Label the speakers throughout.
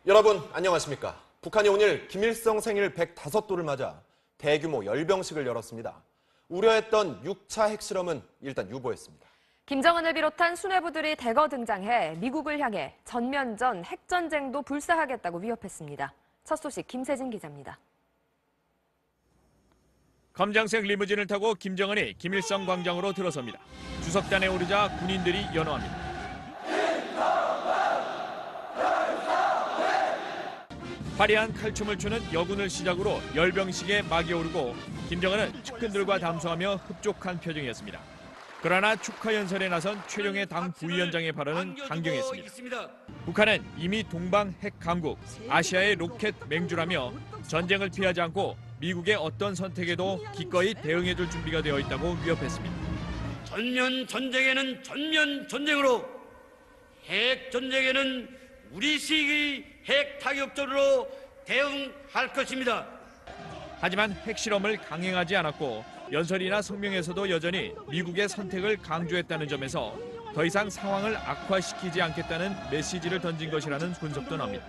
Speaker 1: 여러분 안녕하십니까? 북한이 오늘 김일성 생일 105도를 맞아 대규모 열병식을 열었습니다. 우려했던 6차 핵실험은 일단 유보했습니다.
Speaker 2: 김정은을 비롯한 수뇌부들이 대거 등장해 미국을 향해 전면전 핵전쟁도 불사하겠다고 위협했습니다. 첫 소식 김세진 기자입니다.
Speaker 3: 검정색 리무진을 타고 김정은이 김일성 광장으로 들어섭니다. 주석단에 오르자 군인들이 연호합니다. 화려한 칼춤을 추는 여군을 시작으로 열병식에 막이 오르고 김정은은 측근들과 담소하며 흡족한 표정이었습니다. 그러나 축하 연설에 나선 최룡해 당 부위원장의 발언은 강경했습니다. 북한은 이미 동방 핵 강국, 아시아의 로켓 맹주라며 전쟁을 피하지 않고 미국의 어떤 선택에도 기꺼이 대응해줄 준비가 되어 있다고 위협했습니다.
Speaker 4: 전면 전쟁에는 전면 전쟁으로, 핵 전쟁에는 우리식의 핵 타격전으로 대응할 것입니다.
Speaker 3: 하지만 핵실험을 강행하지 않았고 연설이나 성명에서도 여전히 미국의 선택을 강조했다는 점에서 더 이상 상황을 악화시키지 않겠다는 메시지를 던진 것이라는 분석도 나옵니다.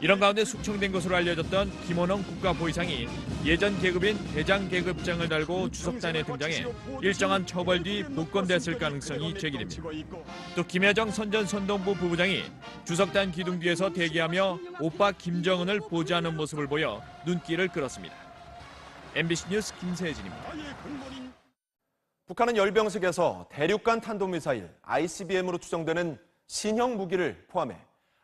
Speaker 3: 이런 가운데 숙청된 것으로 알려졌던 김원홍 국가보위상이 예전 계급인 대장 계급장을 달고 주석단에 등장해 일정한 처벌 뒤 복권됐을 가능성이 제기됩니다. 또 김여정 선전선동부 부부장이 주석단 기둥 뒤에서 대기하며 오빠 김정은을 보좌하는 모습을 보여 눈길을 끌었습니다. MBC 뉴스 김세진입니다.
Speaker 1: 북한은 열병식에서 대륙간 탄도미사일 ICBM으로 추정되는 신형 무기를 포함해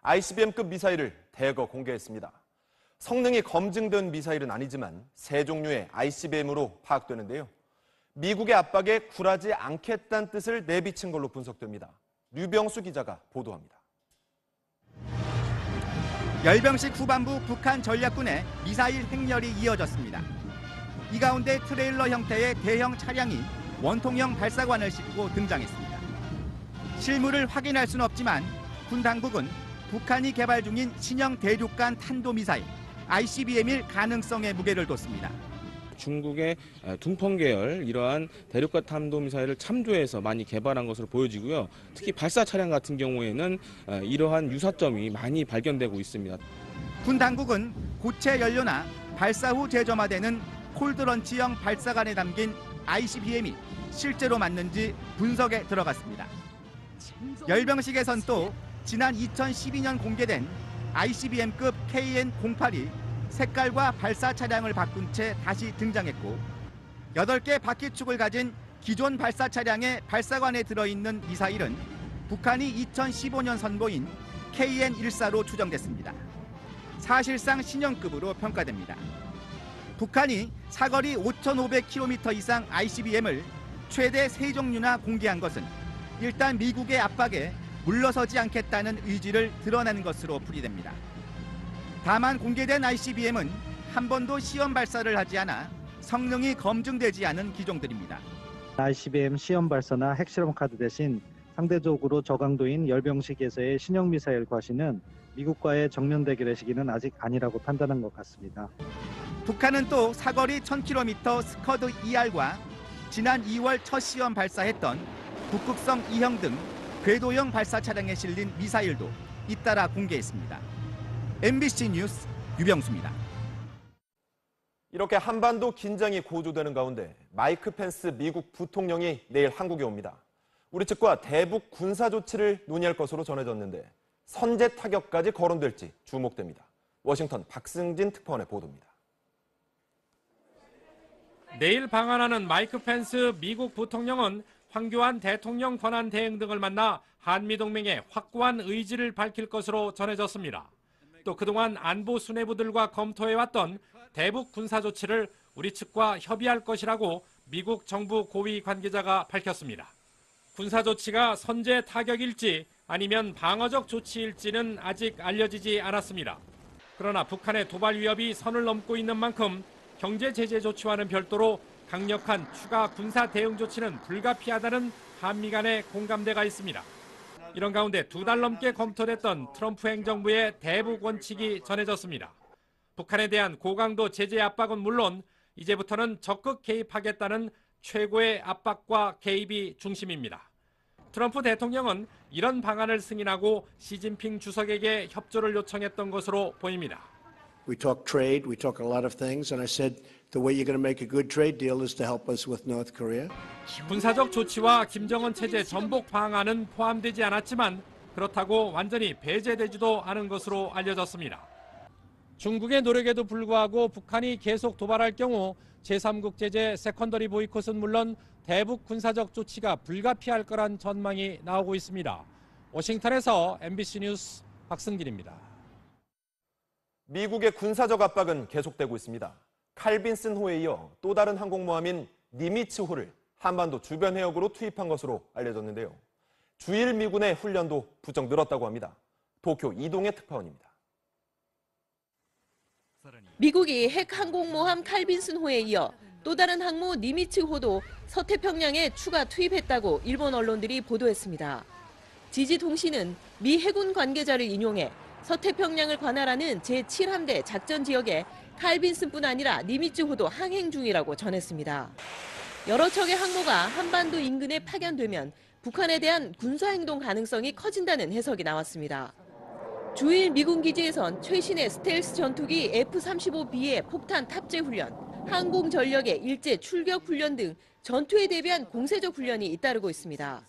Speaker 1: ICBM급 미사일을 대거 공개했습니다. 성능이 검증된 미사일은 아니지만 세 종류의 ICBM으로 파악되는데요. 미국의 압박에 굴하지 않겠다는 뜻을 내비친 걸로 분석됩니다. 류병수 기자가 보도합니다.
Speaker 5: 열병식 후반부 북한 전략군의 미사일 행렬이 이어졌습니다. 이 가운데 트레일러 형태의 대형 차량이 원통형 발사관을 싣고 등장했습니다. 실물을 확인할 수는 없지만 군 당국은 북한이 개발 중인 신형 대륙간 탄도미사일 ICBM일 가능성에 무게를 뒀습니다.
Speaker 6: 중국의 둥펑 계열 이러한 대륙간 탄도미사일을 참조해서 많이 개발한 것으로 보여지고요. 특히 발사 차량 같은 경우에는 이러한 유사점이 많이 발견되고 있습니다.
Speaker 5: 군 당국은 고체 연료나 발사 후 재점화되는 콜드런치형 발사관에 담긴 ICBM이 실제로 맞는지 분석에 들어갔습니다. 열병식에선 또 지난 2012년 공개된 ICBM급 KN-08이 색깔과 발사 차량을 바꾼 채 다시 등장했고 8개 바퀴축을 가진 기존 발사 차량의 발사관에 들어있는 미사일은 북한이 2015년 선보인 KN-14로 추정됐습니다. 사실상 신형급으로 평가됩니다. 북한이 사거리 5,500km 이상 ICBM을 최대 3종류나 공개한 것은 일단 미국의 압박에 물러서지 않겠다는 의지를 드러내는 것으로 풀이됩니다. 다만 공개된 ICBM은 한 번도 시험 발사를 하지 않아 성능이 검증되지 않은 기종들입니다.
Speaker 7: ICBM 시험 발사나 핵실험 카드 대신 상대적으로 저강도인 열병식에서의 신형 미사일 과시는 미국과의 정면 대결의 시기는 아직 아니라고 판단한 것 같습니다.
Speaker 5: 북한은 또 사거리 1000km 스커드 ER과 지난 2월 첫 시험 발사했던 북극성 2형 등 궤도형 발사 차량에 실린 미사일도 잇따라 공개했습니다. MBC 뉴스 유병수입니다.
Speaker 1: 이렇게 한반도 긴장이 고조되는 가운데 마이크 펜스 미국 부통령이 내일 한국에 옵니다. 우리 측과 대북 군사 조치를 논의할 것으로 전해졌는데 선제 타격까지 거론될지 주목됩니다. 워싱턴 박승진 특파원의 보도입니다.
Speaker 8: 내일 방한하는 마이크 펜스 미국 부통령은 황교안 대통령 권한 대행 등을 만나 한미동맹의 확고한 의지를 밝힐 것으로 전해졌습니다. 또 그동안 안보 수뇌부들과 검토해왔던 대북 군사 조치를 우리 측과 협의할 것이라고 미국 정부 고위 관계자가 밝혔습니다. 군사 조치가 선제 타격일지 아니면 방어적 조치일지는 아직 알려지지 않았습니다. 그러나 북한의 도발 위협이 선을 넘고 있는 만큼 경제 제재 조치와는 별도로 강력한 추가 군사 대응 조치는 불가피하다는 한미 간의 공감대가 있습니다. 이런 가운데 2달 넘게 검토됐던 트럼프 행정부의 대북 원칙이 전해졌습니다. 북한에 대한 고강도 제재 압박은 물론 이제부터는 적극 개입하겠다는 최고의 압박과 개입이 중심입니다. 트럼프 대통령은 이런 방안을 승인하고 시진핑 주석에게 협조를 요청했던 것으로 보입니다.
Speaker 9: We talk trade, we talk a lot of things, and I said the way you're going to make a good trade deal is to help us with North Korea.
Speaker 8: 군사적 조치와 김정은 체제 전복 방안은 포함되지 않았지만 그렇다고 완전히 배제되지도 않은 것으로 알려졌습니다. 중국의 노력에도 불구하고 북한이 계속 도발할 경우 제3국 제재 세컨더리 보이콧은 물론 대북 군사적 조치가 불가피할 거란 전망이 나오고 있습니다. 워싱턴에서 MBC 뉴스 박승길입니다.
Speaker 1: 미국의 군사적 압박은 계속되고 있습니다. 칼빈슨호에 이어 또 다른 항공모함인 니미츠호를 한반도 주변 해역으로 투입한 것으로 알려졌는데요. 주일 미군의 훈련도 부쩍 늘었다고 합니다. 도쿄 이동의 특파원입니다.
Speaker 10: 미국이 핵 항공모함 칼빈슨호에 이어 또 다른 항모 니미츠호도 서태평양에 추가 투입했다고 일본 언론들이 보도했습니다. 지지통신은 미 해군 관계자를 인용해 서태평양을 관할하는 제7함대 작전 지역에 칼빈슨뿐 아니라 니미츠호도 항행 중이라고 전했습니다. 여러 척의 항모가 한반도 인근에 파견되면 북한에 대한 군사행동 가능성이 커진다는 해석이 나왔습니다. 주일 미군 기지에선 최신의 스텔스 전투기 F-35B의 폭탄 탑재 훈련, 항공 전력의 일제 출격 훈련 등 전투에 대비한 공세적 훈련이 잇따르고 있습니다.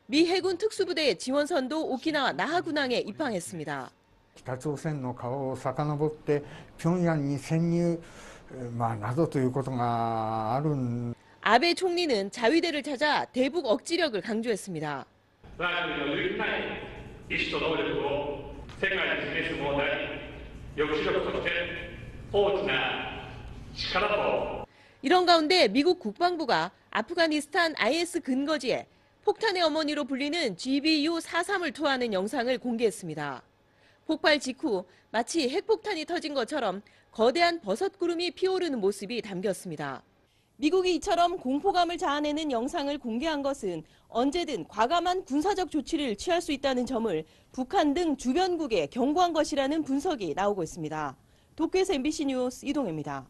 Speaker 10: 미 해군 특수부대의 지원선도 오키나와 나하군항에 입항했습니다.
Speaker 11: 北朝鮮の顔を遡って平壌に潜入などということがある。
Speaker 10: 아베 총리는 자위대를 찾아 대북 억지력을 강조했습니다. 이런 가운데 미국 국방부가 아프가니스탄 IS 근거지에 폭탄의 어머니로 불리는 GBU-43을 투하하는 영상을 공개했습니다. 폭발 직후 마치 핵폭탄이 터진 것처럼 거대한 버섯구름이 피오르는 모습이 담겼습니다. 미국이 이처럼 공포감을 자아내는 영상을 공개한 것은 언제든 과감한 군사적 조치를 취할 수 있다는 점을 북한 등 주변국에 경고한 것이라는 분석이 나오고 있습니다. 도쿄에서 MBC 뉴스 이동혜입니다.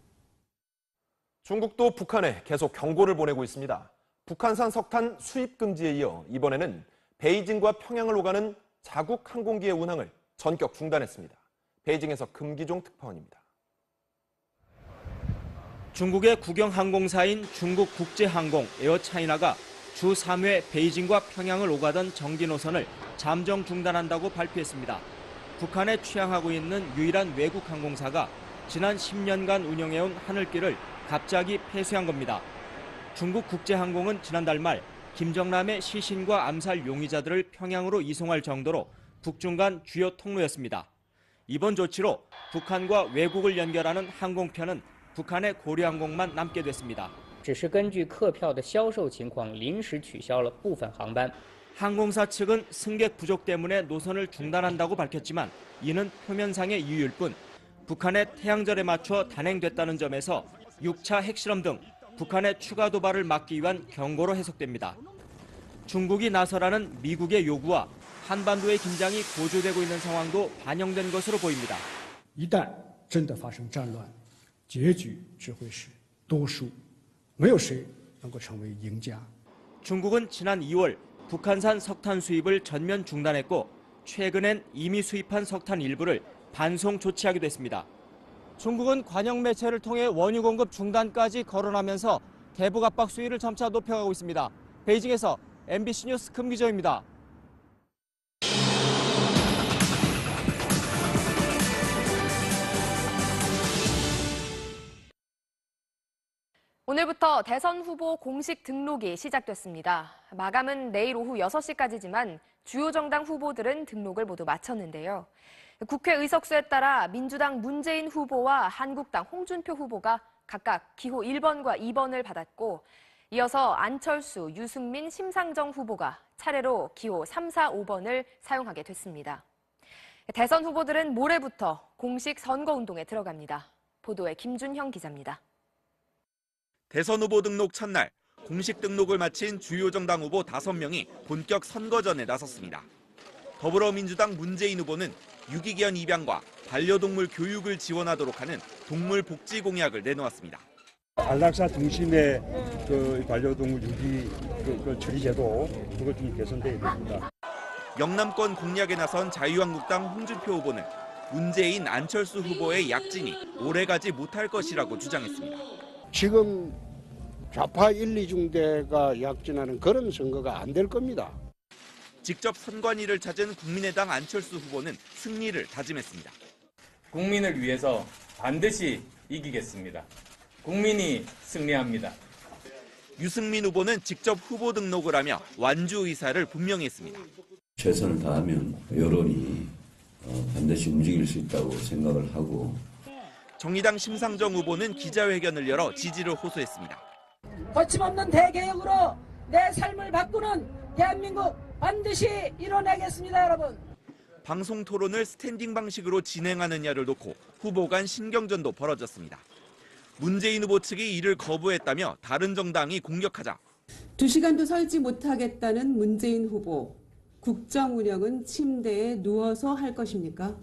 Speaker 1: 중국도 북한에 계속 경고를 보내고 있습니다. 북한산 석탄 수입 금지에 이어 이번에는 베이징과 평양을 오가는 자국 항공기의 운항을 전격 중단했습니다. 베이징에서 금기종 특파원입니다.
Speaker 12: 중국의 국영항공사인 중국국제항공 에어차이나가 주 3회 베이징과 평양을 오가던 정기 노선을 잠정 중단한다고 발표했습니다. 북한에 취항하고 있는 유일한 외국 항공사가 지난 10년간 운영해온 하늘길을 갑자기 폐쇄한 겁니다. 중국국제항공은 지난달 말 김정남의 시신과 암살 용의자들을 평양으로 이송할 정도로 북중 간 주요 통로였습니다. 이번 조치로 북한과 외국을 연결하는 항공편은 북한의 고려항공만 남게 됐습니다.
Speaker 13: 只是根据客票的销售情况临时取消了部分航班。
Speaker 12: 항공사 측은 승객 부족 때문에 노선을 중단한다고 밝혔지만 이는 표면상의 이유일 뿐 북한의 태양절에 맞춰 단행됐다는 점에서 6차 핵실험 등 북한의 추가 도발을 막기 위한 경고로 해석됩니다. 중국이 나서라는 미국의 요구와 한반도의 긴장이 고조되고 있는 상황도 반영된 것으로 보입니다.
Speaker 11: 一旦真的发生战乱，结局只会是多数，没有谁能够成为赢家。
Speaker 12: 중국은 지난 2월 북한산 석탄 수입을 전면 중단했고 최근엔 이미 수입한 석탄 일부를 반송 조치하기도 했습니다. 중국은 관영 매체를 통해 원유 공급 중단까지 거론하면서 대북 압박 수위를 점차 높여가고 있습니다. 베이징에서 MBC 뉴스 금기정입니다.
Speaker 2: 오늘부터 대선 후보 공식 등록이 시작됐습니다. 마감은 내일 오후 6시까지지만 주요 정당 후보들은 등록을 모두 마쳤는데요. 국회 의석수에 따라 민주당 문재인 후보와 한국당 홍준표 후보가 각각 기호 1번과 2번을 받았고 이어서 안철수, 유승민, 심상정 후보가 차례로 기호 3, 4, 5번을 사용하게 됐습니다. 대선 후보들은 모레부터 공식 선거운동에 들어갑니다. 보도에 김준형 기자입니다.
Speaker 14: 대선 후보 등록 첫날 공식 등록을 마친 주요 정당 후보 5명이 본격 선거전에 나섰습니다. 더불어민주당 문재인 후보는 유기견 입양과 반려동물 교육을 지원하도록 하는 동물 복지 공약을 내놓았습니다.
Speaker 11: 안락사 등심의 그 반려동물 유기 그 처리 제도 그것 좀 개선돼야 됩니다.
Speaker 14: 영남권 공략에 나선 자유한국당 홍준표 후보는 문재인, 안철수 후보의 약진이 오래가지 못할 것이라고 주장했습니다.
Speaker 15: 지금 좌파 1, 2중대가 약진하는 그런 선거가 안 될 겁니다.
Speaker 14: 직접 선관위를 찾은 국민의당 안철수 후보는 승리를 다짐했습니다.
Speaker 16: 국민을 위해서 반드시 이기겠습니다. 국민이 승리합니다.
Speaker 14: 유승민 후보는 직접 후보 등록을 하며 완주 의사를 분명히 했습니다.
Speaker 17: 최선을 다하면 여론이 반드시 움직일 수 있다고 생각을 하고.
Speaker 14: 정의당 심상정 후보는 기자회견을 열어 지지를 호소했습니다.
Speaker 18: 거침없는 대개혁으로 내 삶을 바꾸는 대한민국 반드시 이뤄내겠습니다, 여러분.
Speaker 14: 방송 토론을 스탠딩 방식으로 진행하느냐를 놓고 후보 간 신경전도 벌어졌습니다. 문재인 후보 측이 이를 거부했다며 다른 정당이 공격하자
Speaker 19: 2시간도 설지 못하겠다는 문재인 후보. 국정 운영은 침대에 누워서 할 것입니까?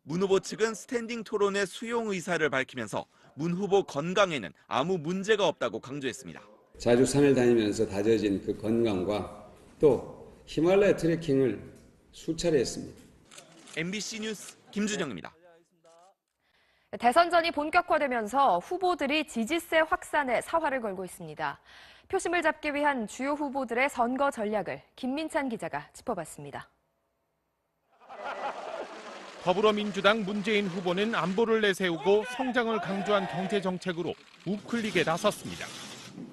Speaker 14: 문 후보 측은 스탠딩 토론의 수용 의사를 밝히면서 문 후보 건강에는 아무 문제가 없다고 강조했습니다.
Speaker 20: 자주 산을 다니면서 다져진 그 건강과 또 히말라야 트레킹을 수차례 했습니다.
Speaker 14: MBC 뉴스 김준영입니다.
Speaker 2: 대선전이 본격화되면서 후보들이 지지세 확산에 사활을 걸고 있습니다. 표심을 잡기 위한 주요 후보들의 선거 전략을 김민찬 기자가 짚어봤습니다.
Speaker 3: 더불어민주당 문재인 후보는 안보를 내세우고 성장을 강조한 경제 정책으로 우클릭에 나섰습니다.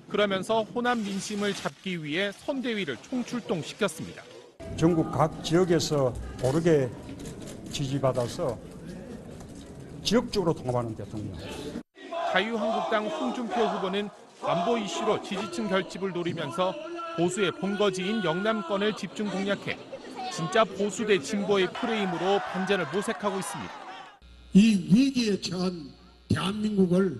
Speaker 3: 그러면서 호남 민심을 잡기 위해 선대위를 총출동시켰습니다.
Speaker 11: 전국 각 지역에서 고르게 지지받아서 지역적으로 통합하는 대통령.
Speaker 3: 자유한국당 홍준표 후보는 안보 이슈로 지지층 결집을 노리면서 보수의 본거지인 영남권을 집중 공략해 진짜 보수 대 진보의 프레임으로 반전을 모색하고 있습니다.
Speaker 15: 이 위기에 처한 대한민국을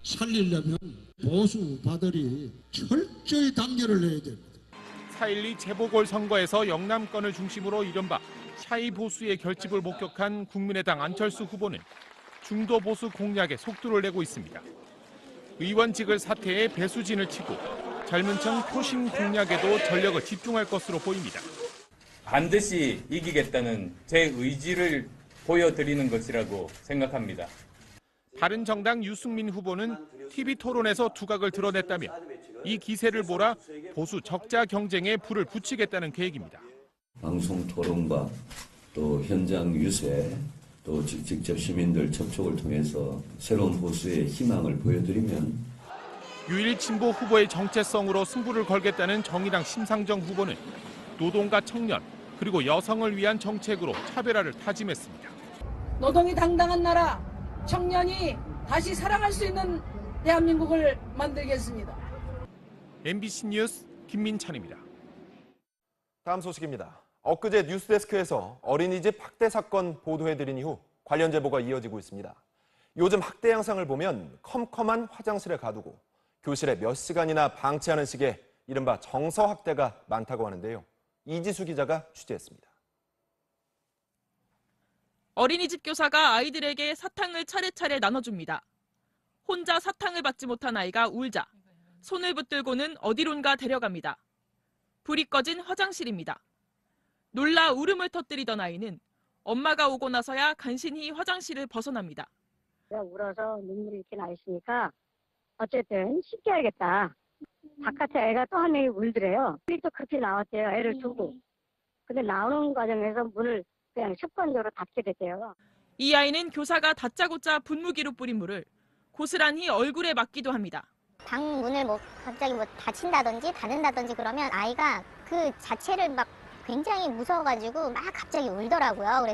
Speaker 15: 살리려면 보수파들이 철저히 단결을 해야 됩니다.
Speaker 3: 4.12 재보궐선거에서 영남권을 중심으로 이른바 샤이 보수의 결집을 목격한 국민의당 안철수 후보는 중도 보수 공략에 속도를 내고 있습니다. 의원직을 사퇴해 배수진을 치고 젊은 층 표심 공략에도 전력을 집중할 것으로 보입니다.
Speaker 16: 반드시 이기겠다는 제 의지를 보여드리는 것이라고 생각합니다.
Speaker 3: 바른정당 유승민 후보는 TV토론에서 두각을 드러냈다며 이 기세를 몰아 보수 적자 경쟁에 불을 붙이겠다는 계획입니다.
Speaker 17: 방송 토론과 또 현장 유세, 또 직접 시민들 접촉을 통해서 새로운 보수의 희망을 보여드리면
Speaker 3: 유일 진보 후보의 정체성으로 승부를 걸겠다는 정의당 심상정 후보는 노동과 청년 그리고 여성을 위한 정책으로 차별화를 다짐했습니다.
Speaker 18: 노동이 당당한 나라, 청년이 다시 살아갈 수 있는 대한민국을 만들겠습니다.
Speaker 3: MBC 뉴스 김민찬입니다.
Speaker 1: 다음 소식입니다. 엊그제 뉴스데스크에서 어린이집 학대 사건 보도해드린 이후 관련 제보가 이어지고 있습니다. 요즘 학대 양상을 보면 컴컴한 화장실에 가두고 교실에 몇 시간이나 방치하는 식의 이른바 정서 학대가 많다고 하는데요. 이지수 기자가 취재했습니다.
Speaker 21: 어린이집 교사가 아이들에게 사탕을 차례차례 나눠줍니다. 혼자 사탕을 받지 못한 아이가 울자 손을 붙들고는 어디론가 데려갑니다. 불이 꺼진 화장실입니다. 놀라 울음을 터뜨리던 아이는 엄마가 오고 나서야 간신히 화장실을 벗어납니다.
Speaker 22: 울어서 눈물이 이렇게 나 있으니까 어쨌든 씻겨야겠다. 바깥에 애가 또 한 명이 울더래요. 또 그렇게 나왔대요. 애를 두고. 근데 나오는 과정에서 문을 그냥 습관적으로 닫게 됐대요.
Speaker 21: 이 아이는 교사가 다짜고짜 분무기로 뿌린 물을 고스란히 얼굴에 맞기도 합니다.
Speaker 23: 방 문을 갑자기 닫힌다든지 닫는다든지 그러면 아이가 그 자체를 막 굉장히 무서워가지고 막 갑자기 울더라고요.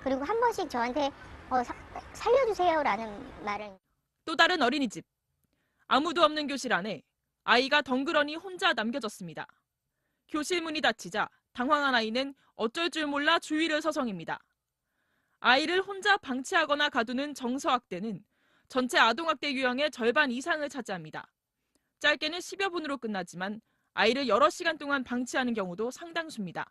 Speaker 23: 그리고 한 번씩 저한테 살려주세요라는 말을.
Speaker 21: 또 다른 어린이집. 아무도 없는 교실 안에 아이가 덩그러니 혼자 남겨졌습니다. 교실 문이 닫히자 당황한 아이는 어쩔 줄 몰라 주위를 서성입니다. 아이를 혼자 방치하거나 가두는 정서학대는 전체 아동학대 유형의 절반 이상을 차지합니다. 짧게는 10여 분으로 끝나지만 아이를 여러 시간 동안 방치하는 경우도 상당수입니다.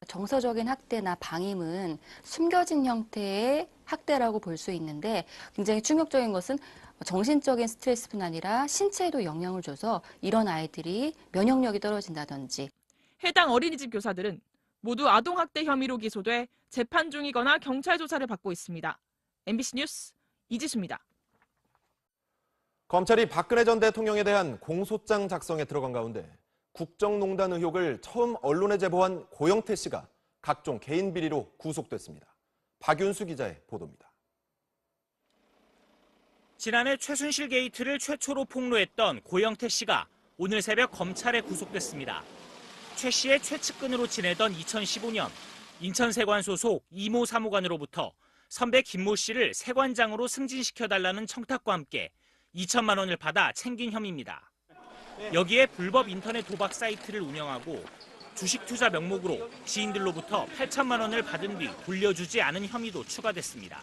Speaker 24: 정서적인 학대나 방임은 숨겨진 형태의 학대라고 볼 수 있는데 굉장히 충격적인 것은 정신적인 스트레스뿐 아니라 신체에도 영향을 줘서 이런 아이들이 면역력이 떨어진다든지.
Speaker 21: 해당 어린이집 교사들은 모두 아동학대 혐의로 기소돼 재판 중이거나 경찰 조사를 받고 있습니다. MBC 뉴스 이지수입니다.
Speaker 1: 검찰이 박근혜 전 대통령에 대한 공소장 작성에 들어간 가운데 국정농단 의혹을 처음 언론에 제보한 고영태 씨가 각종 개인 비리로 구속됐습니다. 박윤수 기자의 보도입니다.
Speaker 4: 지난해 최순실 게이트를 최초로 폭로했던 고영태 씨가 오늘 새벽 검찰에 구속됐습니다. 최 씨의 최측근으로 지내던 2015년 인천세관 소속 이모 사무관으로부터 선배 김모 씨를 세관장으로 승진시켜달라는 청탁과 함께 2천만 원을 받아 챙긴 혐의입니다. 여기에 불법 인터넷 도박 사이트를 운영하고 주식 투자 명목으로 지인들로부터 8천만 원을 받은 뒤 돌려주지 않은 혐의도 추가됐습니다.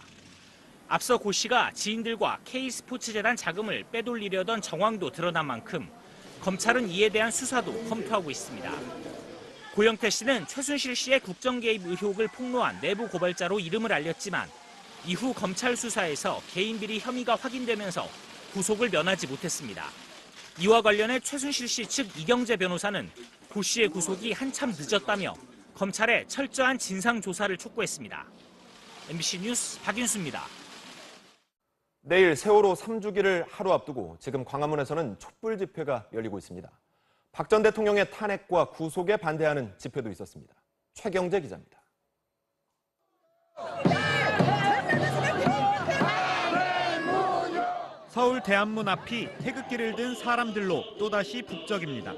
Speaker 4: 앞서 고 씨가 지인들과 K스포츠재단 자금을 빼돌리려던 정황도 드러난 만큼 검찰은 이에 대한 수사도 검토하고 있습니다. 고영태 씨는 최순실 씨의 국정 개입 의혹을 폭로한 내부 고발자로 이름을 알렸지만 이후 검찰 수사에서 개인 비리 혐의가 확인되면서 구속을 면하지 못했습니다. 이와 관련해 최순실 씨 측 이경재 변호사는 고 씨의 구속이 한참 늦었다며 검찰에 철저한 진상 조사를 촉구했습니다. MBC 뉴스 박윤수입니다.
Speaker 1: 내일 세월호 3주기를 하루 앞두고 지금 광화문에서는 촛불 집회가 열리고 있습니다. 박 전 대통령의 탄핵과 구속에 반대하는 집회도 있었습니다. 최경재 기자입니다.
Speaker 5: 서울 대한문 앞이 태극기를 든 사람들로 또다시 북적입니다.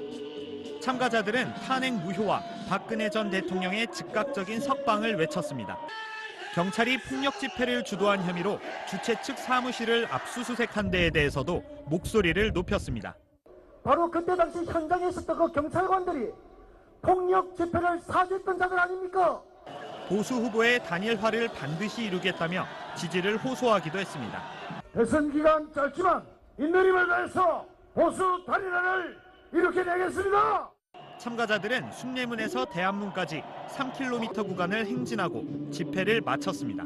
Speaker 5: 참가자들은 탄핵 무효와 박근혜 전 대통령의 즉각적인 석방을 외쳤습니다. 경찰이 폭력 집회를 주도한 혐의로 주최 측 사무실을 압수수색한 데에 대해서도 목소리를 높였습니다.
Speaker 6: 바로 그때 당시 현장에 있었던 그 경찰관들이 폭력 집회를 사주했던 자들 아닙니까?
Speaker 5: 보수 후보의 단일화를 반드시 이루겠다며 지지를 호소하기도 했습니다.
Speaker 6: 대선 기간 짧지만 인내심을 다해서 보수 단일화를 이루게되겠습니다.
Speaker 5: 참가자들은 숭례문에서 대한문까지 3km 구간을 행진하고 집회를 마쳤습니다.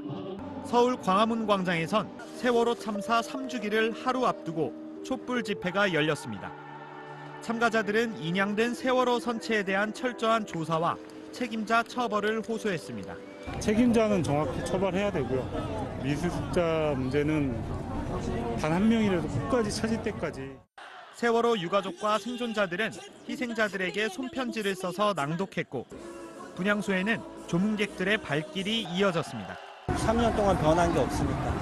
Speaker 5: 서울 광화문 광장에선 세월호 참사 3주기를 하루 앞두고 촛불 집회가 열렸습니다. 참가자들은 인양된 세월호 선체에 대한 철저한 조사와 책임자 처벌을 호소했습니다.
Speaker 7: 책임자는 정확히 처벌해야 되고요. 미수습자 문제는 단 한 명이라도 끝까지 찾을 때까지.
Speaker 5: 세월호 유가족과 생존자들은 희생자들에게 손편지를 써서 낭독했고 분향소에는 조문객들의 발길이 이어졌습니다.
Speaker 25: 3년 동안 변한 게 없으니까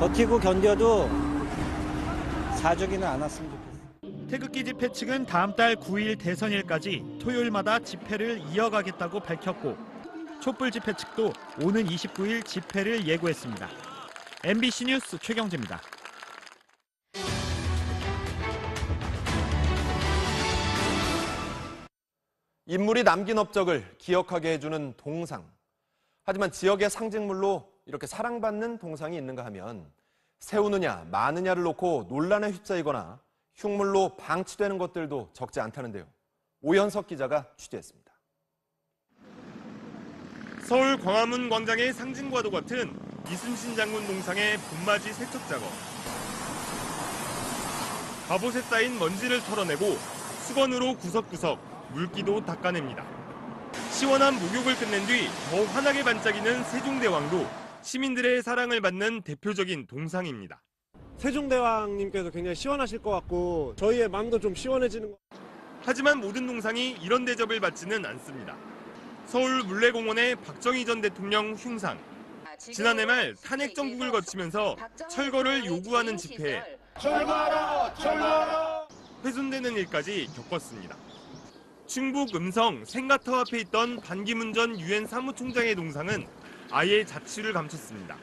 Speaker 25: 버티고 견뎌도 4주기는 않았으면 좋겠어요.
Speaker 5: 태극기 집회 측은 다음 달 9일 대선일까지 토요일마다 집회를 이어가겠다고 밝혔고 촛불 집회 측도 오는 29일 집회를 예고했습니다. MBC 뉴스 최경재입니다.
Speaker 1: 인물이 남긴 업적을 기억하게 해주는 동상. 하지만 지역의 상징물로 이렇게 사랑받는 동상이 있는가 하면 세우느냐 마느냐를 놓고 논란에 휩싸이거나 흉물로 방치되는 것들도 적지 않다는데요. 오현석 기자가 취재했습니다.
Speaker 26: 서울 광화문 광장의 상징과도 같은 이순신 장군 동상의 봄맞이 세척 작업. 갑옷에 쌓인 먼지를 털어내고 수건으로 구석구석 물기도 닦아냅니다. 시원한 목욕을 끝낸 뒤 더 환하게 반짝이는 세종대왕도 시민들의 사랑을 받는 대표적인 동상입니다.
Speaker 27: 세종대왕님께서 굉장히 시원하실 것 같고 저희의 마음도 좀 시원해지는 것 같아요.
Speaker 26: 하지만 모든 동상이 이런 대접을 받지는 않습니다. 서울 물레공원의 박정희 전 대통령 흉상. 지난해 말 탄핵 정국을 거치면서 철거를 요구하는 집회에
Speaker 6: 철거하라! 철거하라!
Speaker 26: 훼손되는 일까지 겪었습니다. 충북 음성 생가터 앞에 있던 반기문 전 유엔 사무총장의 동상은 아예 자취를 감췄습니다.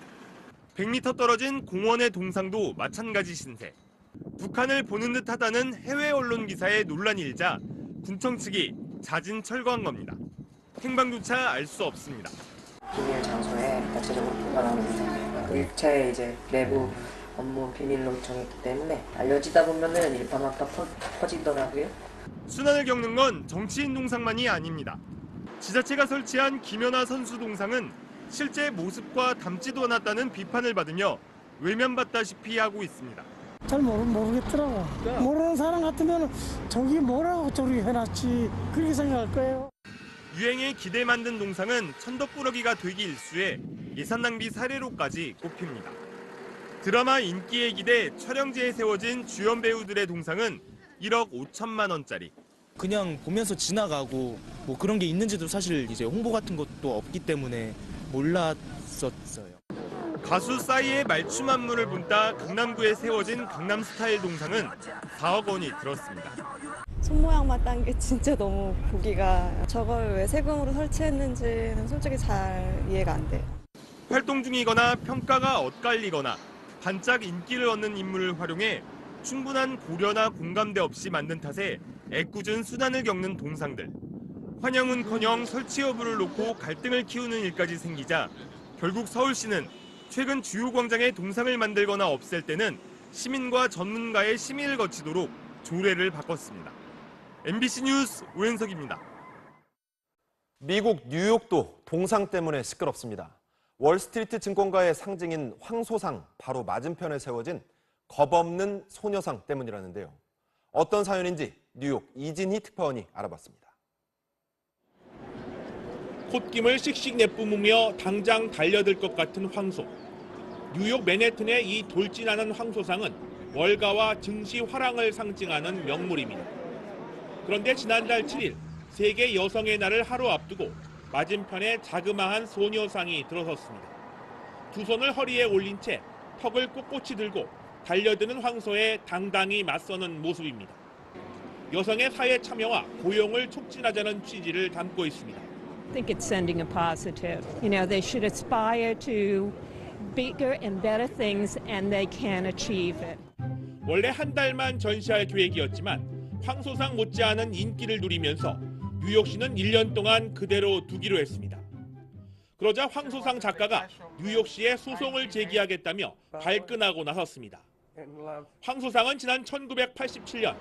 Speaker 26: 100m 떨어진 공원의 동상도 마찬가지 신세. 북한을 보는 듯하다는 해외 언론 기사에 논란이 일자 군청 측이 자진 철거한 겁니다. 행방조차 알 수 없습니다.
Speaker 28: 비밀 장소에 자체적으로 보관하는 그 일체의 이제 내부 업무 비밀로 정했기 때문에 알려지다 보면은 일파만파 퍼지더라고요.
Speaker 26: 순환을 겪는 건 정치인 동상만이 아닙니다. 지자체가 설치한 김연아 선수 동상은 실제 모습과 닮지도 않았다는 비판을 받으며 외면받다시피 하고 있습니다.
Speaker 6: 잘 모르겠더라고. 모르는 사람 같으면 저기 뭐라고 저렇게 해놨지 그렇게 생각할 거예요.
Speaker 26: 유행에 기대 만든 동상은 천덕꾸러기가 되기 일쑤에 예산 낭비 사례로까지 꼽힙니다. 드라마 인기에 기대 촬영지에 세워진 주연 배우들의 동상은 1억 5천만 원짜리.
Speaker 8: 그냥 보면서 지나가고 뭐 그런 게 있는지도 사실 이제 홍보 같은 것도 없기 때문에 몰랐었어요.
Speaker 26: 가수 싸이의 말춤 안무를 본따 강남구에 세워진 강남스타일 동상은 4억 원이 들었습니다.
Speaker 9: 손모양만 딴 게 진짜 너무 보기가 저걸 왜 세금으로 설치했는지는 솔직히 잘 이해가 안 돼요.
Speaker 26: 활동 중이거나 평가가 엇갈리거나 반짝 인기를 얻는 인물을 활용해 충분한 고려나 공감대 없이 만든 탓에 애꿎은 수단을 겪는 동상들. 환영은커녕 설치 여부를 놓고 갈등을 키우는 일까지 생기자 결국 서울시는 최근 주요 광장에 동상을 만들거나 없앨 때는 시민과 전문가의 심의를 거치도록 조례를 바꿨습니다. MBC 뉴스 오현석입니다.
Speaker 1: 미국 뉴욕도 동상 때문에 시끄럽습니다. 월스트리트 증권가의 상징인 황소상 바로 맞은편에 세워진 겁없는 소녀상 때문이라는데요. 어떤 사연인지 뉴욕 이진희 특파원이 알아봤습니다.
Speaker 10: 콧김을 씩씩 내뿜으며 당장 달려들 것 같은 황소. 뉴욕 맨해튼의 이 돌진하는 황소상은 월가와 증시 화랑을 상징하는 명물입니다. 그런데 지난달 7일 세계 여성의 날을 하루 앞두고 맞은편에 자그마한 소녀상이 들어섰습니다. 두 손을 허리에 올린 채 턱을 꼿꼿이 들고 달려드는 황소에 당당히 맞서는 모습입니다. 여성의 사회 참여와 고용을 촉진하자는 취지를 담고 있습니다.
Speaker 12: I think it's sending a positive. You know, they should aspire to bigger and better things and they can achieve it.
Speaker 10: 원래 한 달만 전시할 계획이었지만 황소상 못지않은 인기를 누리면서 뉴욕시는 1년 동안 그대로 두기로 했습니다. 그러자 황소상 작가가 뉴욕시에 소송을 제기하겠다며 발끈하고 나섰습니다. 황소상은 지난 1987년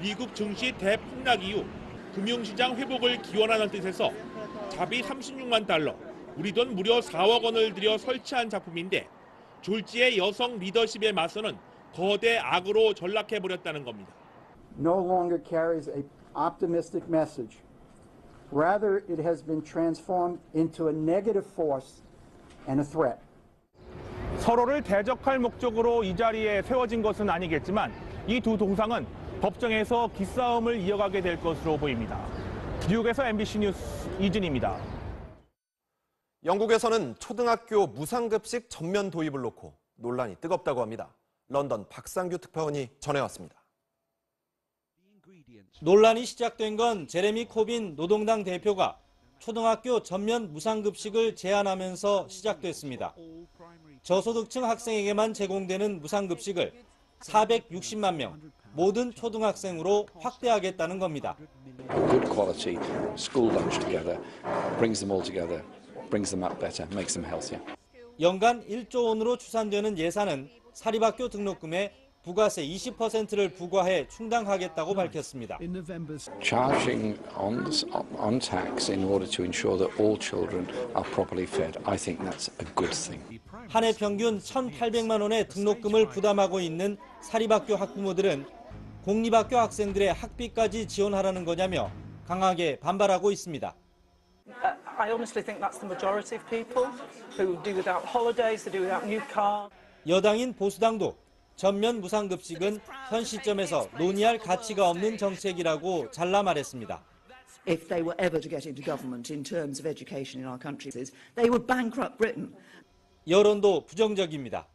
Speaker 10: 미국 증시 대폭락 이후 금융시장 회복을 기원하는 뜻에서 자비 36만 달러, 우리 돈 무려 4억 원을 들여 설치한 작품인데 졸지의 여성 리더십에 맞서는 거대 악으로 전락해버렸다는 겁니다.
Speaker 13: No longer carries an optimistic message. Rather, it has been transformed into a negative force and a threat.
Speaker 10: 서로를 대적할 목적으로 이 자리에 세워진 것은 아니겠지만 이 두 동상은 법정에서 기싸움을 이어가게 될 것으로 보입니다. 뉴욕에서 MBC 뉴스 이진입니다.
Speaker 1: 영국에서는 초등학교 무상급식 전면 도입을 놓고 논란이 뜨겁다고 합니다. 런던 박상규 특파원이 전해왔습니다.
Speaker 14: 논란이 시작된 건 제레미 코빈 노동당 대표가 초등학교 전면 무상급식을 제안하면서 시작됐습니다. 저소득층 학생에게만 제공되는 무상급식을 460만 명, 모든 초등학생으로 확대하겠다는 겁니다.
Speaker 19: Good quality school lunch together brings them all together, brings them up better, makes them healthier.
Speaker 14: 연간 1조 원으로 추산되는 예산은 사립학교 등록금에 부가세 20%를 부과해 충당하겠다고 밝혔습니다.
Speaker 19: Charging on tax in order to ensure that all children are properly fed, I think that's a good thing.
Speaker 14: 한 해 평균 1,800만 원의 등록금을 부담하고 있는 사립학교 학부모들은 공립학교 학생들의 학비까지 지원하라는 거냐며 강하게 반발하고 있습니다.
Speaker 20: I honestly think that's the majority of people who do without holidays, they do without new car.
Speaker 14: 여당인 보수당도 전면 무상급식은 현 시점에서 논의할 가치가 없는 정책이라고 잘라 말했습니다.
Speaker 29: If they were ever to get into government in terms of education in our countries, they would bankrupt Britain.
Speaker 14: 여론도 부정적입니다.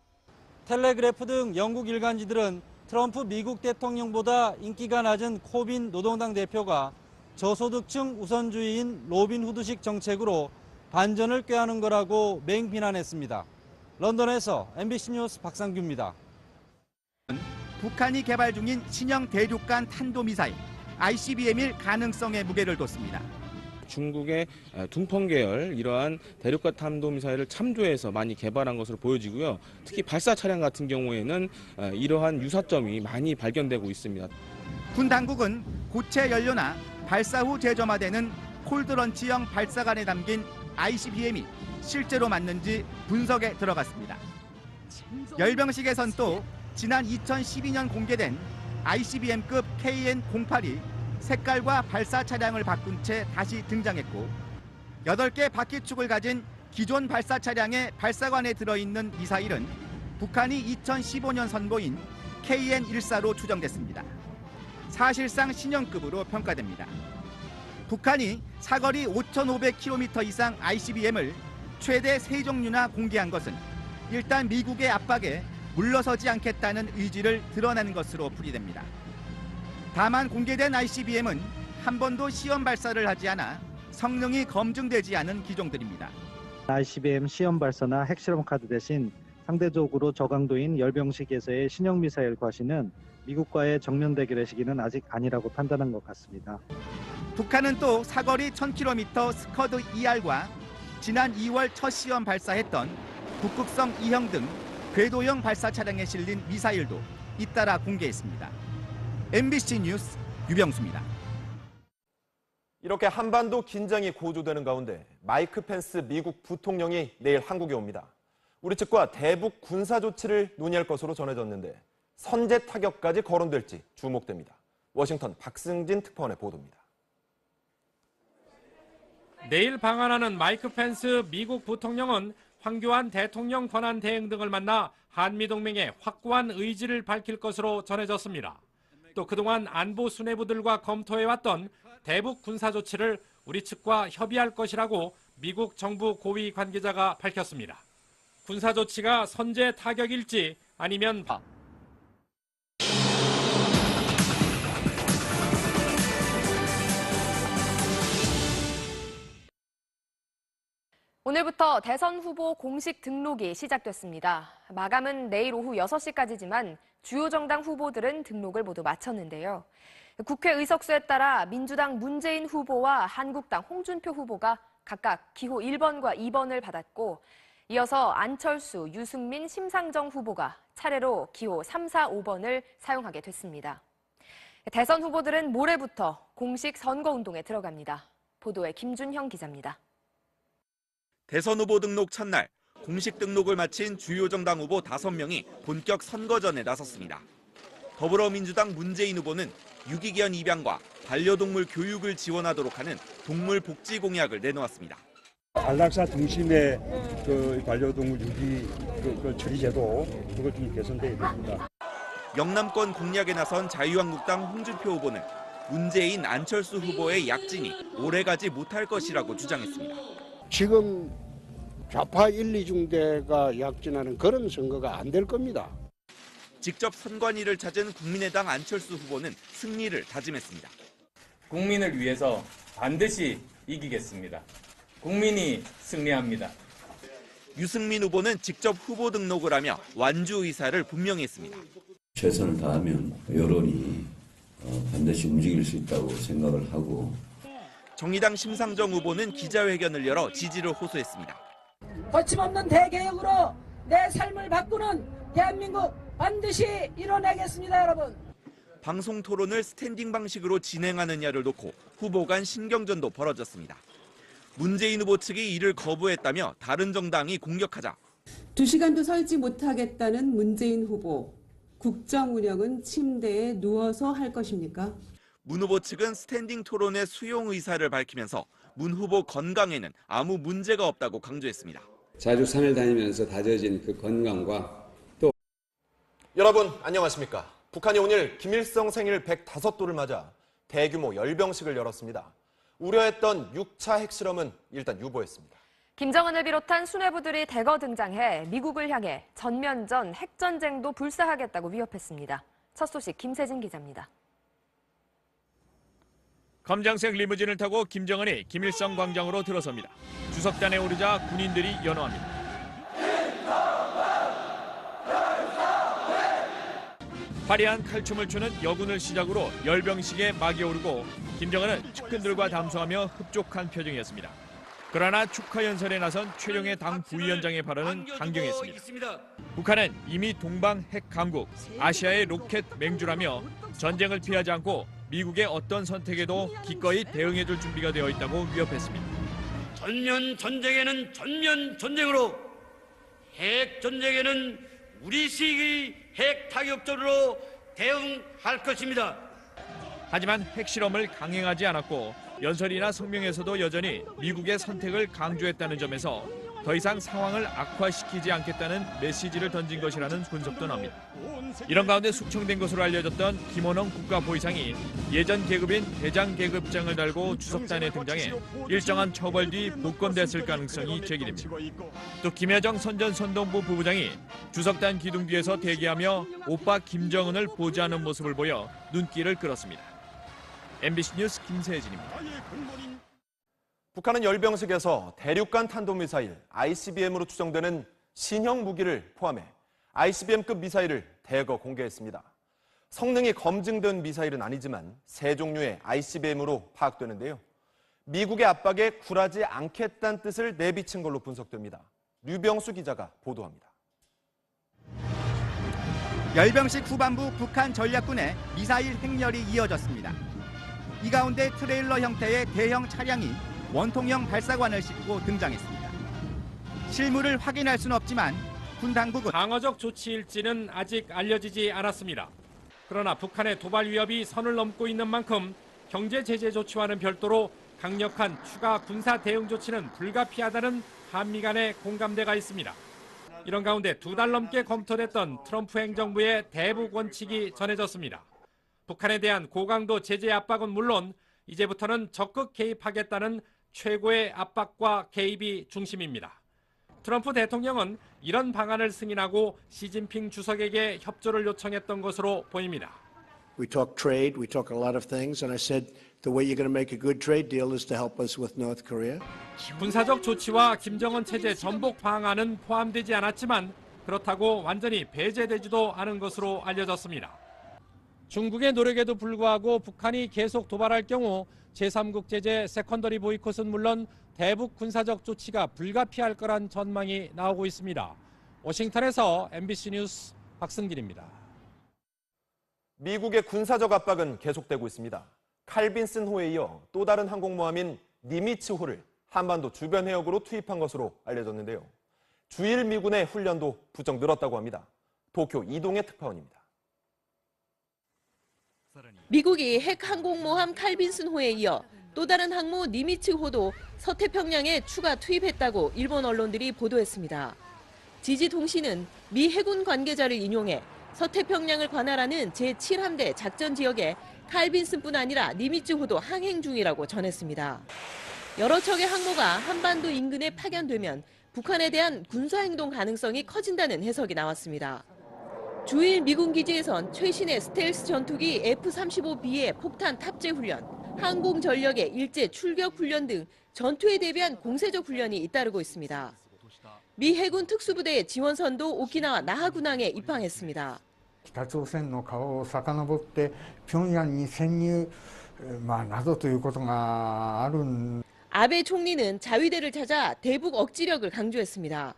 Speaker 14: 텔레그래프 등 영국 일간지들은 트럼프 미국 대통령보다 인기가 낮은 코빈 노동당 대표가 저소득층 우선주의인 로빈후드식 정책으로 반전을 꾀하는 거라고 맹비난했습니다. 런던에서 MBC 뉴스 박상규입니다.
Speaker 30: 북한이 개발 중인 신형 대륙간 탄도미사일 ICBM일 가능성에 무게를 뒀습니다.
Speaker 31: 중국의 둥펑 계열 이러한 대륙간 탄도미사일을 참조해서 많이 개발한 것으로 보여지고요. 특히 발사 차량 같은 경우에는 이러한 유사점이 많이 발견되고 있습니다.
Speaker 30: 군 당국은 고체 연료나 발사 후 재점화되는 콜드런치형 발사관에 담긴 ICBM이 실제로 맞는지 분석에 들어갔습니다. 열병식에선 또 지난 2012년 공개된 ICBM급 KN-08이 색깔과 발사 차량을 바꾼 채 다시 등장했고 8개 바퀴축을 가진 기존 발사 차량의 발사관에 들어있는 미사일은 북한이 2015년 선보인 KN-14로 추정됐습니다. 사실상 신형급으로 평가됩니다. 북한이 사거리 5,500km 이상 ICBM을 최대 3종류나 공개한 것은 일단 미국의 압박에 물러서지 않겠다는 의지를 드러내는 것으로 풀이됩니다. 다만 공개된 ICBM은 한 번도 시험 발사를 하지 않아 성능이 검증되지 않은 기종들입니다.
Speaker 2: ICBM 시험 발사나 핵실험 카드 대신 상대적으로 저강도인 열병식에서의 신형 미사일 과시는 미국과의 정면 대결의 시기는 아직 아니라고 판단한 것 같습니다.
Speaker 30: 북한은 또 사거리 1000km 스커드 ER과 지난 2월 첫 시험 발사했던 북극성 2형 등 궤도형 발사 차량에 실린 미사일도 잇따라 공개했습니다. MBC 뉴스 유병수입니다.
Speaker 1: 이렇게 한반도 긴장이 고조되는 가운데 마이크 펜스 미국 부통령이 내일 한국에 옵니다. 우리 측과 대북 군사 조치를 논의할 것으로 전해졌는데 선제 타격까지 거론될지 주목됩니다. 워싱턴 박승진 특파원의 보도입니다.
Speaker 3: 내일 방한하는 마이크 펜스 미국 부통령은 황교안 대통령 권한 대행 등을 만나 한미동맹의 확고한 의지를 밝힐 것으로 전해졌습니다. 또 그동안 안보 수뇌부들과 검토해왔던 대북 군사 조치를 우리 측과 협의할 것이라고 미국 정부 고위 관계자가 밝혔습니다. 군사 조치가 선제 타격일지 아니면
Speaker 11: 오늘부터 대선 후보 공식 등록이 시작됐습니다. 마감은 내일 오후 6시까지지만 주요 정당 후보들은 등록을 모두 마쳤는데요. 국회 의석수에 따라 민주당 문재인 후보와 한국당 홍준표 후보가 각각 기호 1번과 2번을 받았고 이어서 안철수, 유승민, 심상정 후보가 차례로 기호 3, 4, 5번을 사용하게 됐습니다. 대선 후보들은 모레부터 공식 선거운동에 들어갑니다. 보도에 김준형 기자입니다.
Speaker 15: 대선 후보 등록 첫날 공식 등록을 마친 주요 정당 후보 5명이 본격 선거전에 나섰습니다. 더불어민주당 문재인 후보는 유기견 입양과 반려동물 교육을 지원하도록 하는 동물 복지 공약을 내놓았습니다.
Speaker 16: 안락사 중심의 반려동물 유기 처리 제도 그거 좀 개선돼야 됩니다.
Speaker 15: 영남권 공략에 나선 자유한국당 홍준표 후보는 문재인, 안철수 후보의 약진이 오래가지 못할 것이라고 주장했습니다.
Speaker 17: 지금 좌파 1, 2중대가 약진하는 그런 선거가 안 될 겁니다.
Speaker 15: 직접 선관위를 찾은 국민의당 안철수 후보는 승리를 다짐했습니다.
Speaker 18: 국민을 위해서 반드시 이기겠습니다. 국민이 승리합니다.
Speaker 15: 유승민 후보는 직접 후보 등록을 하며 완주 의사를 분명히 했습니다.
Speaker 21: 최선을 다하면 여론이 반드시 움직일 수 있다고 생각을 하고
Speaker 15: 정의당 심상정 후보는 기자회견을 열어 지지를 호소했습니다.
Speaker 22: 거침없는 대개혁으로 내 삶을 바꾸는 대한민국 반드시 이뤄내겠습니다, 여러분.
Speaker 15: 방송 토론을 스탠딩 방식으로 진행하느냐를 놓고 후보 간 신경전도 벌어졌습니다. 문재인 후보 측이 이를 거부했다며 다른 정당이 공격하자
Speaker 23: 2시간도 설지 못하겠다는 문재인 후보. 국정 운영은 침대에 누워서 할 것입니까?
Speaker 15: 문 후보 측은 스탠딩 토론의 수용 의사를 밝히면서 문 후보 건강에는 아무 문제가 없다고 강조했습니다.
Speaker 21: 자주 산을 다니면서 다져진 그 건강과 또
Speaker 1: 여러분 안녕하십니까? 북한이 오늘 김일성 생일 105도를 맞아 대규모 열병식을 열었습니다. 우려했던 6차 핵실험은 일단 유보했습니다.
Speaker 11: 김정은을 비롯한 수뇌부들이 대거 등장해 미국을 향해 전면전 핵전쟁도 불사하겠다고 위협했습니다. 첫 소식 김세진 기자입니다.
Speaker 4: 검정색 리무진을 타고 김정은이 김일성 광장으로 들어섭니다. 주석단에 오르자 군인들이 연호합니다. 화려한 칼춤을 추는 여군을 시작으로 열병식에 막이 오르고 김정은은 측근들과 담소하며 흡족한 표정이었습니다. 그러나 축하 연설에 나선 최룡해 당 부위원장의 발언은 강경했습니다. 북한은 이미 동방 핵 강국, 아시아의 로켓 맹주라며 전쟁을 피하지 않고 미국의 어떤 선택에도 기꺼이 대응해줄 준비가 되어 있다고 위협했습니다.
Speaker 24: 전면 전쟁에는 전면 전쟁으로, 핵 전쟁에는
Speaker 5: 우리식의 핵 타격적으로 대응할 것입니다.
Speaker 6: 하지만 핵실험을 강행하지 않았고 연설이나 성명에서도 여전히 미국의 선택을 강조했다는 점에서 더 이상 상황을 악화시키지 않겠다는 메시지를 던진 것이라는 분석도 나옵니다. 이런 가운데 숙청된 것으로 알려졌던 김원홍 국가보위상이 예전 계급인 대장 계급장을 달고 주석단에 등장해 일정한 처벌 뒤 복권됐을 가능성이 제기됩니다. 또 김여정 선전선동부 부부장이 주석단 기둥 뒤에서 대기하며 오빠 김정은을 보지하는 모습을 보여 눈길을 끌었습니다. MBC 뉴스 김세진입니다.
Speaker 1: 북한은 열병식에서 대륙간 탄도미사일 ICBM으로 추정되는 신형 무기를 포함해 ICBM급 미사일을 대거 공개했습니다. 성능이 검증된 미사일은 아니지만 세 종류의 ICBM으로 파악되는데요. 미국의 압박에 굴하지 않겠다는 뜻을 내비친 걸로 분석됩니다. 류병수 기자가 보도합니다.
Speaker 30: 열병식 후반부 북한 전략군의 미사일 행렬이 이어졌습니다. 이 가운데 트레일러 형태의 대형 차량이 원통형 발사관을 싣고 등장했습니다. 실물을 확인할 수는 없지만 군 당국은
Speaker 3: 방어적 조치일지는 아직 알려지지 않았습니다. 그러나 북한의 도발 위협이 선을 넘고 있는 만큼 경제 제재 조치와는 별도로 강력한 추가 군사 대응 조치는 불가피하다는 한미 간의 공감대가 있습니다. 이런 가운데 2달 넘게 검토됐던 트럼프 행정부의 대북 원칙이 전해졌습니다. 북한에 대한 고강도 제재 압박은 물론 이제부터는 적극 개입하겠다는 최고의 압박과 개입이 중심입니다. 트럼프 대통령은 이런 방안을 승인하고 시진핑 주석에게 협조를 요청했던 것으로 보입니다.
Speaker 7: We talk trade, we talk a lot of things, and I said the way you're going to make a good trade deal is to help us with North Korea.
Speaker 3: 군사적 조치와 김정은 체제 전복 방안은 포함되지 않았지만 그렇다고 완전히 배제되지도 않은 것으로 알려졌습니다. 중국의 노력에도 불구하고 북한이 계속 도발할 경우 제3국 제재 세컨더리 보이콧은 물론 대북 군사적 조치가 불가피할 거란 전망이 나오고 있습니다. 워싱턴에서 MBC 뉴스 박승길입니다.
Speaker 1: 미국의 군사적 압박은 계속되고 있습니다. 칼빈슨호에 이어 또 다른 항공모함인 니미츠호를 한반도 주변 해역으로 투입한 것으로 알려졌는데요. 주일 미군의 훈련도 부쩍 늘었다고 합니다. 도쿄 이동의 특파원입니다.
Speaker 8: 미국이 핵 항공모함 칼빈슨호에 이어 또 다른 항모 니미츠호도 서태평양에 추가 투입했다고 일본 언론들이 보도했습니다. 지지통신은 미 해군 관계자를 인용해 서태평양을 관할하는 제7함대 작전 지역에 칼빈슨뿐 아니라 니미츠호도 항행 중이라고 전했습니다. 여러 척의 항모가 한반도 인근에 파견되면 북한에 대한 군사행동 가능성이 커진다는 해석이 나왔습니다. 주일 미군 기지에선 최신의 스텔스 전투기 F-35B의 폭탄 탑재 훈련, 항공 전력의 일제 출격 훈련 등 전투에 대비한 공세적 훈련이 잇따르고 있습니다. 미 해군 특수부대의 지원선도 오키나와 나하군항에 입항했습니다.
Speaker 9: 北朝鮮の顔を遡って平壌に潜入などということがある。
Speaker 8: 아베 총리는 자위대를 찾아 대북 억지력을 강조했습니다.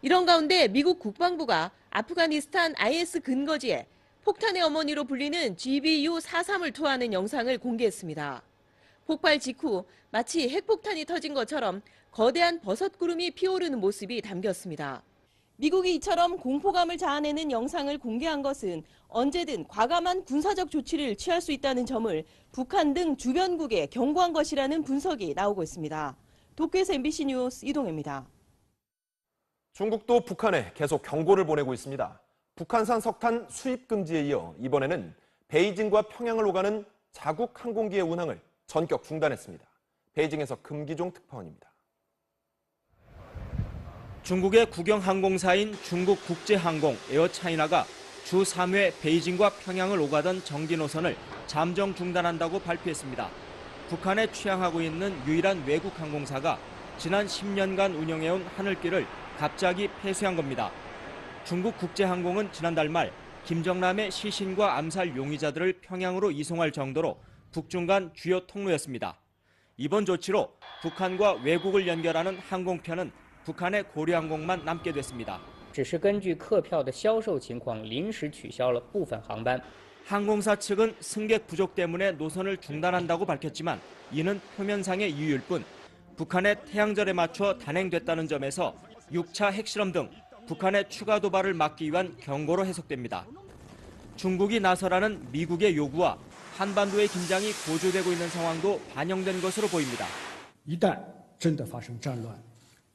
Speaker 8: 이런 가운데 미국 국방부가 아프가니스탄 IS 근거지에 폭탄의 어머니로 불리는 GBU-43을 투하하는 영상을 공개했습니다. 폭발 직후 마치 핵폭탄이 터진 것처럼 거대한 버섯구름이 피오르는 모습이 담겼습니다. 미국이 이처럼 공포감을 자아내는 영상을 공개한 것은 언제든 과감한 군사적 조치를 취할 수 있다는 점을 북한 등 주변국에 경고한 것이라는 분석이 나오고 있습니다. 도쿄에서 MBC 뉴스 이동혜입니다.
Speaker 1: 중국도 북한에 계속 경고를 보내고 있습니다. 북한산 석탄 수입 금지에 이어 이번에는 베이징과 평양을 오가는 자국 항공기의 운항을 전격 중단했습니다. 베이징에서 금기종 특파원입니다.
Speaker 14: 중국의 국영항공사인 중국국제항공 에어차이나가 주 3회 베이징과 평양을 오가던 정기 노선을 잠정 중단한다고 발표했습니다. 북한에 취항하고 있는 유일한 외국 항공사가 지난 10년간 운영해온 하늘길을 갑자기 폐쇄한 겁니다. 중국국제항공은 지난달 말 김정남의 시신과 암살 용의자들을 평양으로 이송할 정도로 북중 간 주요 통로였습니다. 이번 조치로 북한과 외국을 연결하는 항공편은 북한의 고려항공만 남게 됐습니다.
Speaker 12: 只是根据客票的销售情况临时取消了部分航班。
Speaker 14: 항공사 측은 승객 부족 때문에 노선을 중단한다고 밝혔지만 이는 표면상의 이유일 뿐 북한의 태양절에 맞춰 단행됐다는 점에서 6차 핵실험 등 북한의 추가 도발을 막기 위한 경고로 해석됩니다. 중국이 나서라는 미국의 요구와 한반도의 긴장이 고조되고 있는 상황도 반영된 것으로 보입니다.
Speaker 10: 一旦真的发生战乱，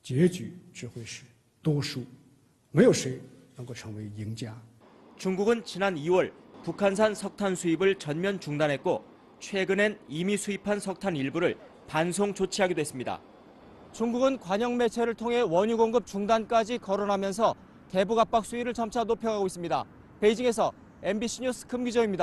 Speaker 10: 结局只会是多数，没有谁能够成为赢家。
Speaker 14: 중국은 지난 2월 북한산 석탄 수입을 전면 중단했고 최근엔 이미 수입한 석탄 일부를 반송 조치하기도 했습니다. 중국은 관영 매체를 통해 원유 공급 중단까지 거론하면서 대북 압박 수위를 점차 높여가고 있습니다. 베이징에서 MBC 뉴스 금기정입니다.